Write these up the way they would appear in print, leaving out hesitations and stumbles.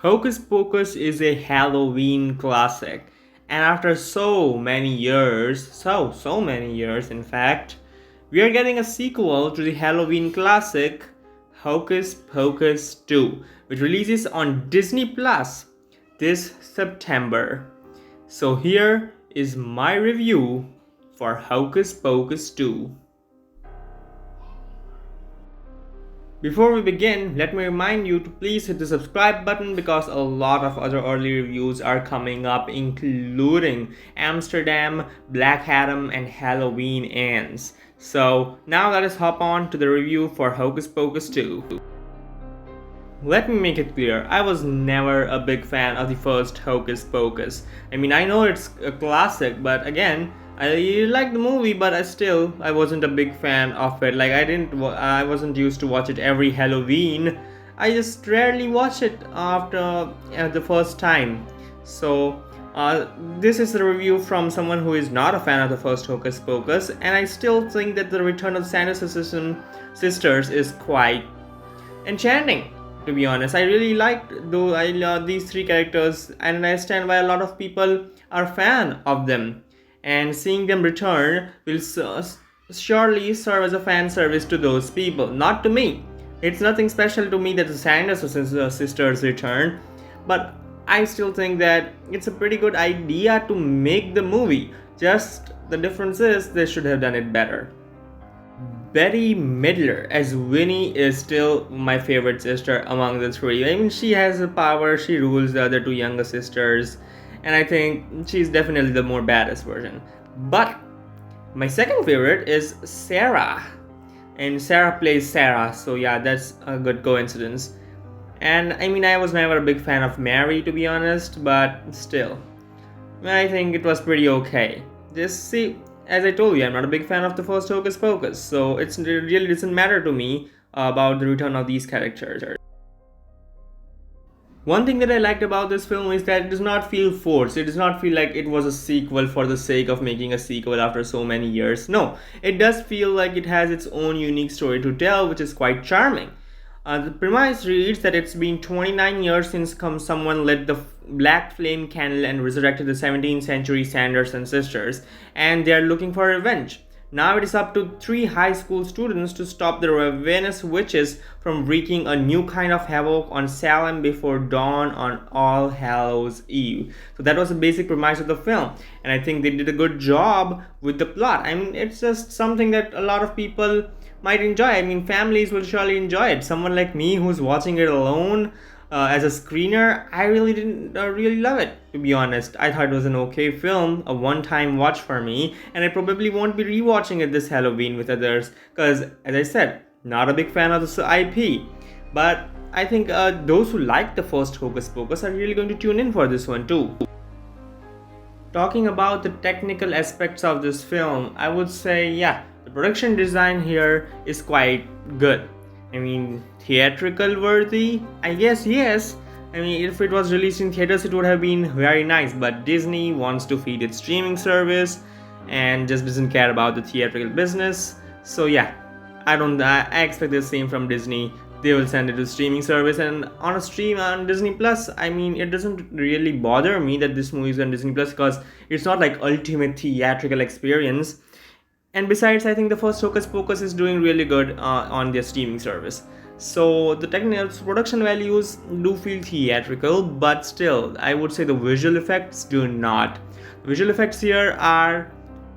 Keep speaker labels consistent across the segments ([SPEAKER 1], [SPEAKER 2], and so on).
[SPEAKER 1] Hocus Pocus is a Halloween classic, and after so many years, so many years in fact, we are getting a sequel to the Halloween classic Hocus Pocus 2, which releases on Disney Plus this September. So here is my review for Hocus Pocus 2. Before we begin, let me remind you to please hit the subscribe button because a lot of other early reviews are coming up, including Amsterdam, Black Adam, and Halloween Ends. So now let us hop on to the review for Hocus Pocus 2. Let me make it clear, I was never a big fan of the first Hocus Pocus. I mean, I know it's a classic, but again, I liked the movie, but I wasn't a big fan of it. Like I wasn't used to watch it every Halloween. I just rarely watch it after the first time. So this is a review from someone who is not a fan of the first Hocus Pocus, and I still think that the Return of the Sanderson sisters is quite enchanting. To be honest, I really liked though I love these three characters, and I understand why a lot of people are fan of them. And seeing them return will surely serve as a fan service to those people, not to me. It's nothing special to me that the Sanderson sisters return, but I still think that it's a pretty good idea to make the movie. Just the difference is they should have done it better. Bette Midler as Winnie is still my favorite sister among the three. I mean, she has the power, she rules the other two younger sisters, and I think she's definitely the more badass version. But my second favorite is Sarah, and Sarah plays Sarah, so yeah, that's a good coincidence. And I mean, I was never a big fan of Mary, to be honest, but still, I think it was pretty okay. Just see, as I told you, I'm not a big fan of the first Hocus Pocus, so it really doesn't matter to me about the return of these characters. One thing that I liked about this film is that it does not feel forced. It does not feel like it was a sequel for the sake of making a sequel after so many years. No, it does feel like it has its own unique story to tell, which is quite charming. The premise reads that it's been 29 years since someone lit the black flame candle and resurrected the 17th century Sanderson sisters, and they are looking for revenge. Now it is up to 3 high school students to stop the ravenous witches from wreaking a new kind of havoc on Salem before dawn on All Hallows Eve. So that was the basic premise of the film, and I think they did a good job with the plot. I mean, it's just something that a lot of people might enjoy. I mean, families will surely enjoy it. Someone like me who's watching it alone as a screener, I really didn't really love it, to be honest. I thought it was an okay film, a one-time watch for me, and I probably won't be rewatching it this Halloween with others because, as I said, not a big fan of this IP. But I think those who like the first Hocus Pocus are really going to tune in for this one too. Talking about the technical aspects of this film, I would say, yeah, the production design here is quite good. I mean, theatrical worthy? I guess yes. I mean, if it was released in theaters, it would have been very nice. But Disney wants to feed its streaming service and just doesn't care about the theatrical business. So yeah, I expect the same from Disney. They will send it to streaming service, and on a stream on Disney Plus, I mean, it doesn't really bother me that this movie is on Disney Plus because it's not like ultimate theatrical experience. And besides, I think the first Hocus Pocus is doing really good on their streaming service. So the technical production values do feel theatrical, but still, I would say the visual effects do not. The visual effects here are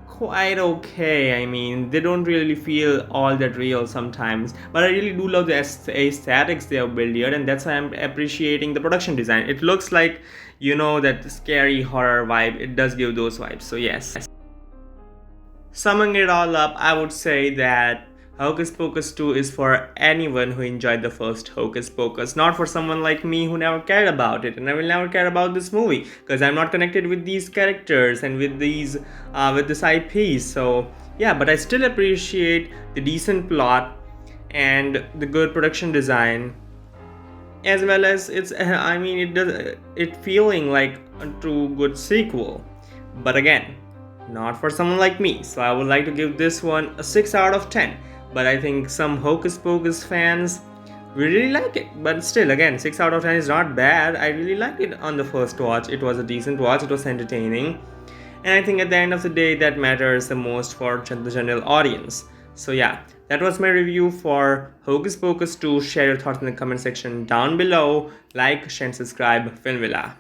[SPEAKER 1] quite okay. I mean, they don't really feel all that real sometimes, but I really do love the aesthetics they have built here, and that's why I'm appreciating the production design. It looks like, that scary horror vibe. It does give those vibes, so yes. Summing it all up, I would say that Hocus Pocus 2 is for anyone who enjoyed the first Hocus Pocus, not for someone like me who never cared about it, and I will never care about this movie because I'm not connected with these characters and with this IP. So yeah, but I still appreciate the decent plot and the good production design, as well as it feeling like a true good sequel. But again, not for someone like me, so I would like to give this one a 6 out of 10. But I think some Hocus Pocus fans we really like it. But still, again, 6 out of 10 is not bad. I really liked it on the first watch. It was a decent watch, it was entertaining. And I think at the end of the day, that matters the most for the general audience. So yeah, that was my review for Hocus Pocus 2. Share your thoughts in the comment section down below. Like, share, and subscribe. Film Villa.